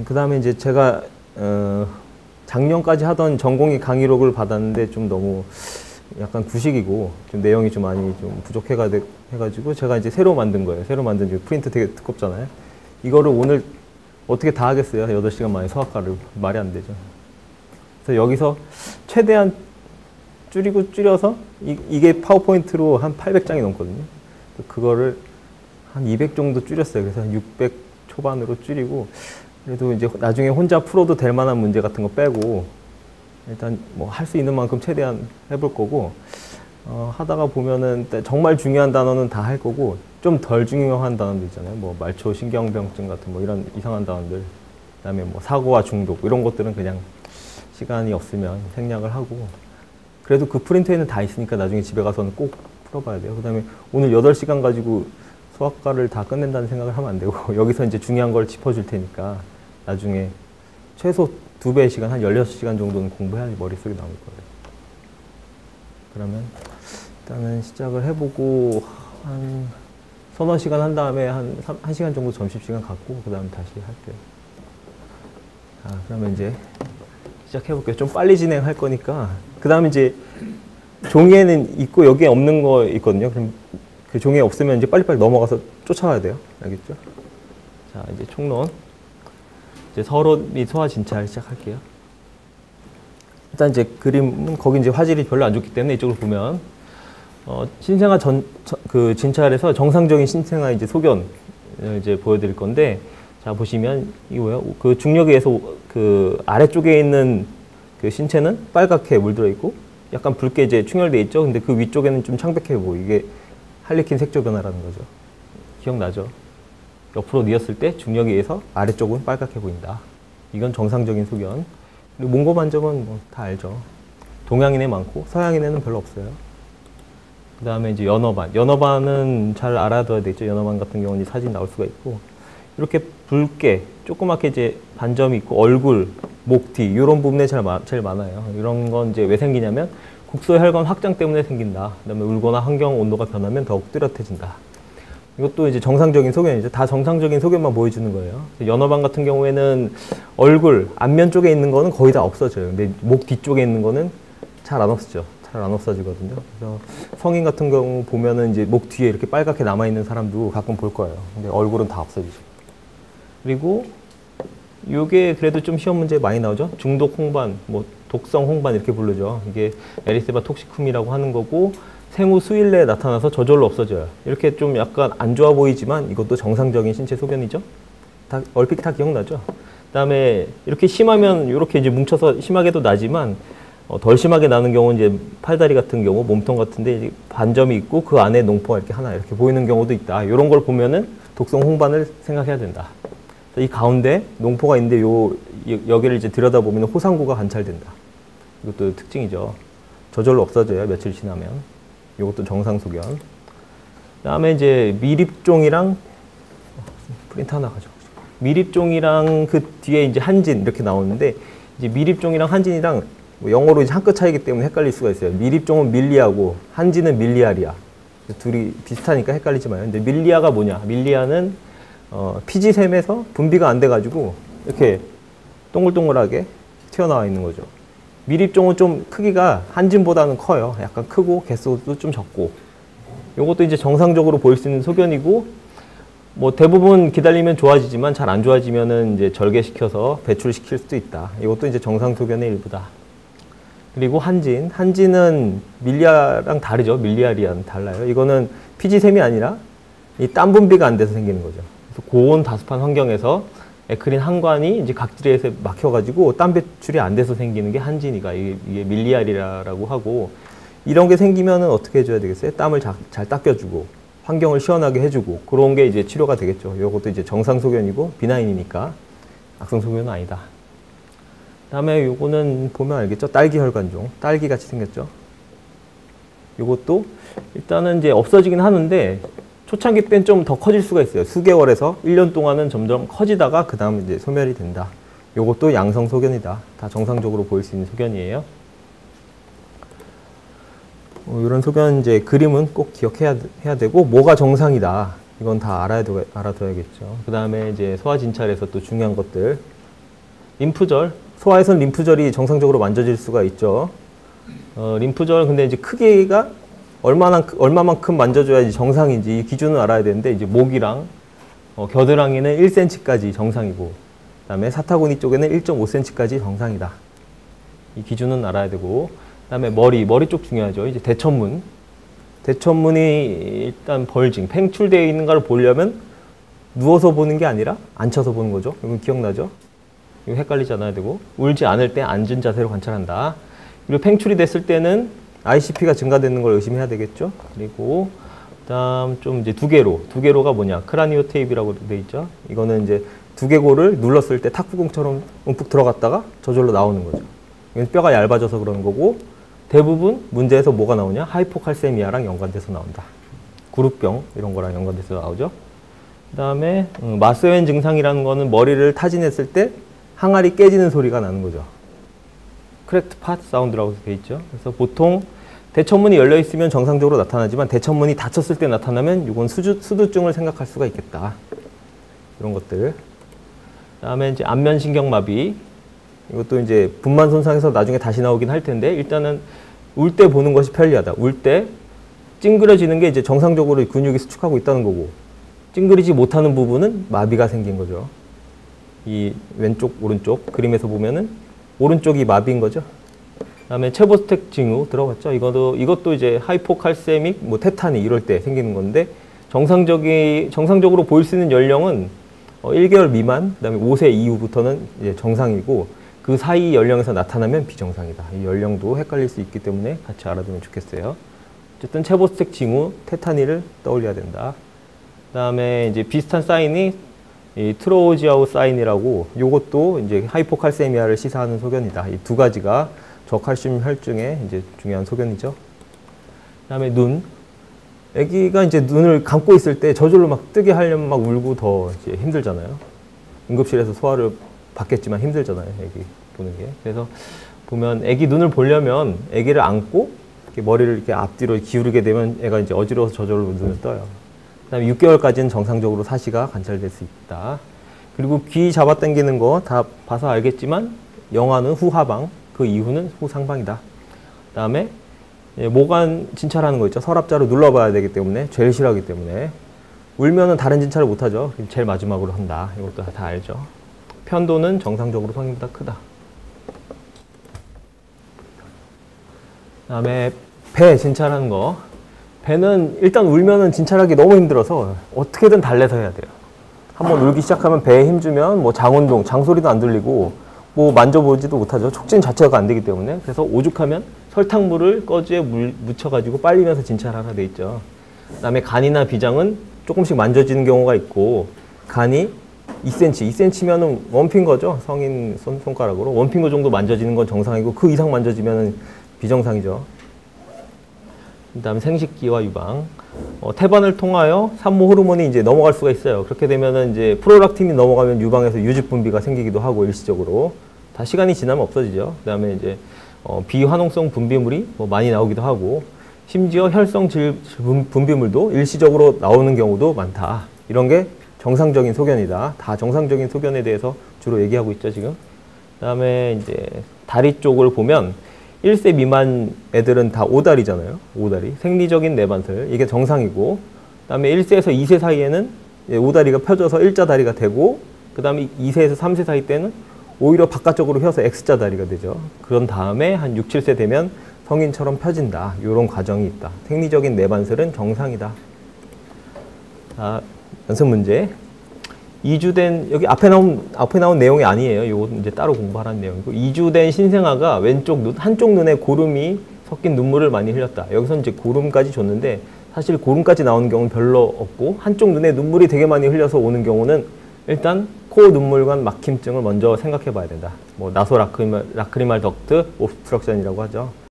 그 다음에 이제 제가 작년까지 하던 전공의 강의록을 받았는데 좀 너무 약간 구식이고 좀 내용이 좀 많이 좀 부족해가지고 제가 이제 새로 만든 거예요. 새로 만든 프린트 되게 두껍잖아요. 이거를 오늘 어떻게 다 하겠어요? 8시간 만에 서학과를. 말이 안 되죠. 그래서 여기서 최대한 줄여서 이게 파워포인트로 한 800장이 넘거든요. 그거를 한 200 정도 줄였어요. 그래서 한 600 초반으로 줄이고, 그래도 이제 나중에 혼자 풀어도 될 만한 문제 같은 거 빼고 일단 뭐 할 수 있는 만큼 최대한 해볼 거고, 하다가 보면은 정말 중요한 단어는 다 할 거고, 좀 덜 중요한 단어들 있잖아요. 뭐 말초 신경병증 같은 뭐 이런 이상한 단어들, 그다음에 뭐 사고와 중독 이런 것들은 그냥 시간이 없으면 생략을 하고, 그래도 그 프린트에는 다 있으니까 나중에 집에 가서는 꼭 풀어봐야 돼요. 그다음에 오늘 8시간 가지고 수학과를 다 끝낸다는 생각을 하면 안 되고, 여기서 이제 중요한 걸 짚어줄 테니까 나중에 최소 2배의 시간, 한 16시간 정도는 공부해야지 머릿속에 남을 거예요. 그러면 일단은 시작을 해보고 한 서너 시간 한 다음에 한 1시간 정도 점심시간 갖고 그 다음에 다시 할게요. 자, 그러면 이제 시작해볼게요. 좀 빨리 진행할 거니까. 그 다음에 이제 종이에는 있고 여기에 없는 거 있거든요. 그럼 그 종이에 없으면 이제 빨리빨리 넘어가서 쫓아와야 돼요. 알겠죠? 자, 이제 총론. 이제 서로 및 소화 진찰 시작할게요. 일단 이제 그림은 거기 이제 화질이 별로 안 좋기 때문에 이쪽으로 보면 신생아 그 진찰에서 정상적인 신생아 이제 소견을 이제 보여드릴 건데, 자 보시면 이거요. 그 중력에 의해서 그 아래쪽에 있는 그 신체는 빨갛게 물들어 있고 약간 붉게 이제 충혈돼 있죠. 근데 그 위쪽에는 좀 창백해 보이고, 이게 할리킨 색조 변화라는 거죠. 기억나죠? 옆으로 뉘었을 때 중력에 의해서 아래쪽은 빨갛게 보인다. 이건 정상적인 소견. 그리고 몽고반점은 뭐 다 알죠. 동양인에 많고 서양인에는 별로 없어요. 그 다음에 이제 연어반. 연어반은 잘 알아둬야 되겠죠. 연어반 같은 경우는 사진 나올 수가 있고, 이렇게 붉게 조그맣게 이제 반점이 있고 얼굴, 목 뒤 이런 부분에 제일 많아요. 이런 건 이제 왜 생기냐면 국소 혈관 확장 때문에 생긴다. 그다음에 울거나 환경 온도가 변하면 더욱 뚜렷해진다. 이것도 이제 정상적인 소견이죠. 다 정상적인 소견만 보여주는 거예요. 연어반 같은 경우에는 얼굴 앞면 쪽에 있는 거는 거의 다 없어져요. 근데 목 뒤쪽에 있는 거는 잘 안 없어져. 잘 안 없어지거든요. 그래서 성인 같은 경우 보면은 이제 목 뒤에 이렇게 빨갛게 남아 있는 사람도 가끔 볼 거예요. 근데 얼굴은 다 없어지죠. 그리고 이게 그래도 좀 시험 문제에 많이 나오죠. 중독 홍반, 뭐 독성 홍반 이렇게 부르죠. 이게 에리세바 톡시쿰이라고 하는 거고, 생후 수일 내에 나타나서 저절로 없어져요. 이렇게 좀 약간 안 좋아 보이지만 이것도 정상적인 신체 소견이죠. 다 얼핏 다 기억나죠. 그다음에 이렇게 심하면 이렇게 이제 뭉쳐서 심하게도 나지만 덜 심하게 나는 경우는 이제 팔다리 같은 경우, 몸통 같은데 이제 반점이 있고 그 안에 농포가 이렇게 하나 이렇게 보이는 경우도 있다. 이런 걸 보면은 독성 홍반을 생각해야 된다. 이 가운데 농포가 있는데 여기를 이제 들여다보면 호상구가 관찰된다. 이것도 특징이죠. 저절로 없어져요. 며칠 지나면. 이것도 정상 소견. 그다음에 이제 미립종이랑 프린트 하나 가져오죠. 미립종이랑 그 뒤에 이제 한진 이렇게 나오는데, 이제 미립종이랑 한진이랑 뭐 영어로 이제 한 끗 차이기 때문에 헷갈릴 수가 있어요. 미립종은 밀리아고 한진은 밀리아리아. 둘이 비슷하니까 헷갈리지 마요. 근데 밀리아가 뭐냐? 밀리아는 피지샘에서 분비가 안 돼가지고 이렇게 동글동글하게 튀어나와 있는 거죠. 미립종은 좀 크기가 한진보다는 커요. 약간 크고 개수도 좀 적고. 이것도 이제 정상적으로 보일 수 있는 소견이고, 뭐 대부분 기다리면 좋아지지만 잘 안 좋아지면은 이제 절개시켜서 배출시킬 수도 있다. 이것도 이제 정상 소견의 일부다. 그리고 한진은 밀리아랑 다르죠. 밀리아리아는 달라요. 이거는 피지샘이 아니라 이 땀 분비가 안 돼서 생기는 거죠. 그래서 고온 다습한 환경에서 에크린 한관이 이제 각질에서 막혀가지고 땀 배출이 안 돼서 생기는 게 한진이가, 이게 밀리아리라고 하고, 이런 게 생기면은 어떻게 해줘야 되겠어요? 땀을 잘 닦여주고 환경을 시원하게 해주고, 그런 게 이제 치료가 되겠죠. 이것도 이제 정상 소견이고 비나인이니까 악성 소견은 아니다. 그다음에 요거는 보면 알겠죠? 딸기 혈관종, 딸기 같이 생겼죠. 요것도 일단은 이제 없어지긴 하는데 초창기 때는 좀 더 커질 수가 있어요. 수개월에서 1년 동안은 점점 커지다가 그 다음 이제 소멸이 된다. 요것도 양성 소견이다. 다 정상적으로 보일 수 있는 소견이에요. 이런 소견 이제 그림은 꼭 기억해야 되고, 뭐가 정상이다. 이건 다 알아둬야겠죠. 그 다음에 이제 소화 진찰에서 또 중요한 것들, 림프절. 소화에선 림프절이 정상적으로 만져질 수가 있죠. 림프절 근데 이제 크기가 얼마만큼 만져줘야지 정상인지 이 기준을 알아야 되는데 이제 목이랑 겨드랑이는 1cm까지 정상이고 그다음에 사타구니 쪽에는 1.5cm까지 정상이다. 이 기준은 알아야 되고 그다음에 머리 쪽 중요하죠. 이제 대천문이 일단 벌징, 팽출되어 있는가를 보려면 누워서 보는 게 아니라 앉혀서 보는 거죠. 이건 기억나죠? 이거 헷갈리지 않아야 되고 울지 않을 때 앉은 자세로 관찰한다. 그리고 팽출이 됐을 때는 ICP가 증가되는 걸 의심해야 되겠죠. 그리고 그다음 좀 이제 두개로가 뭐냐? 크라니오 테이프라고 돼 있죠. 이거는 이제 두개골을 눌렀을 때 탁구공처럼 움푹 들어갔다가 저절로 나오는 거죠. 이건 뼈가 얇아져서 그러는 거고 대부분 문제에서 뭐가 나오냐? 하이포칼세미아랑 연관돼서 나온다. 구루병 이런 거랑 연관돼서 나오죠. 그다음에 마스웬 증상이라는 거는 머리를 타진했을 때 항알이 깨지는 소리가 나는 거죠. 크랙트 팟 사운드라고 돼 있죠. 그래서 보통 대천문이 열려 있으면 정상적으로 나타나지만 대천문이 닫혔을 때 나타나면 이건 수두증을 생각할 수가 있겠다. 이런 것들. 그다음에 이제 안면신경마비. 이것도 이제 분만 손상해서 나중에 다시 나오긴 할 텐데 일단은 울 때 보는 것이 편리하다. 울 때 찡그려지는 게 이제 정상적으로 근육이 수축하고 있다는 거고 찡그리지 못하는 부분은 마비가 생긴 거죠. 이 왼쪽, 오른쪽 그림에서 보면은 오른쪽이 마비인 거죠. 그다음에 체보스텍 징후 들어봤죠. 이것도 이제 하이포칼세믹, 뭐 테타니 이럴 때 생기는 건데 정상적으로 보일 수 있는 연령은 1개월 미만, 그다음에 5세 이후부터는 이제 정상이고 그 사이 연령에서 나타나면 비정상이다. 이 연령도 헷갈릴 수 있기 때문에 같이 알아두면 좋겠어요. 어쨌든 체보스텍 징후, 테타니를 떠올려야 된다. 그다음에 이제 비슷한 사인이 이 트로우지아우 사인이라고 요것도 이제 하이포칼세미아를 시사하는 소견이다. 이 두 가지가 저칼슘 혈증의 이제 중요한 소견이죠. 그다음에 눈. 아기가 이제 눈을 감고 있을 때 저절로 막 뜨게 하려면 막 울고 더 이제 힘들잖아요. 응급실에서 소화를 받겠지만 힘들잖아요. 아기 보는 게. 그래서 보면 아기 눈을 보려면 아기를 안고 이렇게 머리를 이렇게 앞뒤로 기울이게 되면 애가 이제 어지러워서 저절로 눈을 떠요. 그다음에 6개월까지는 정상적으로 사시가 관찰될 수 있다. 그리고 귀 잡아당기는 거 다 봐서 알겠지만 영아는 후하방, 그 이후는 후상방이다. 그다음에 모관 진찰하는 거 있죠. 서랍자로 눌러봐야 되기 때문에 제일 싫어하기 때문에 울면은 다른 진찰을 못하죠. 제일 마지막으로 한다. 이것도 다 알죠. 편도는 정상적으로 성인보다 크다. 그다음에 배 진찰하는 거. 배는 일단 울면은 진찰하기 너무 힘들어서 어떻게든 달래서 해야 돼요. 한번 울기 시작하면 배에 힘주면 뭐 장운동, 장소리도 안 들리고 뭐 만져보지도 못하죠. 촉진 자체가 안 되기 때문에. 그래서 오죽하면 설탕물을 꺼지에 묻혀가지고 빨리면서 진찰하라 돼 있죠. 그다음에 간이나 비장은 조금씩 만져지는 경우가 있고 간이 2cm면은 원핑 거죠. 성인 손가락으로. 원핑거 정도 만져지는 건 정상이고 그 이상 만져지면은 비정상이죠. 그다음에 생식기와 유방. 태반을 통하여 산모 호르몬이 이제 넘어갈 수가 있어요. 그렇게 되면은 이제 프롤락틴이 넘어가면 유방에서 유즙 분비가 생기기도 하고 일시적으로 다 시간이 지나면 없어지죠. 그다음에 이제 비환홍성 분비물이 뭐 많이 나오기도 하고 심지어 혈성 분비물도 일시적으로 나오는 경우도 많다. 이런 게 정상적인 소견이다. 다 정상적인 소견에 대해서 주로 얘기하고 있죠, 지금. 그다음에 이제 다리 쪽을 보면 1세 미만 애들은 다 오다리잖아요. 오다리. 생리적인 내반슬. 이게 정상이고 그다음에 1세에서 2세 사이에는 오다리가 펴져서 일자 다리가 되고 그다음에 2세에서 3세 사이 때는 오히려 바깥쪽으로 휘어서 X자 다리가 되죠. 그런 다음에 한 6, 7세 되면 성인처럼 펴진다. 이런 과정이 있다. 생리적인 내반슬은 정상이다. 자, 연습 문제. 2주된 여기 앞에 나온 내용이 아니에요. 이거 이제 따로 공부하라는 내용이고 2주된 신생아가 왼쪽 눈 한쪽 눈에 고름이 섞인 눈물을 많이 흘렸다. 여기서 이제 고름까지 줬는데 사실 고름까지 나오는 경우는 별로 없고 한쪽 눈에 눈물이 되게 많이 흘려서 오는 경우는 일단 코 눈물관 막힘증을 먼저 생각해 봐야 된다. 뭐 나소라크리말 덕트 옵스트럭션이라고 하죠.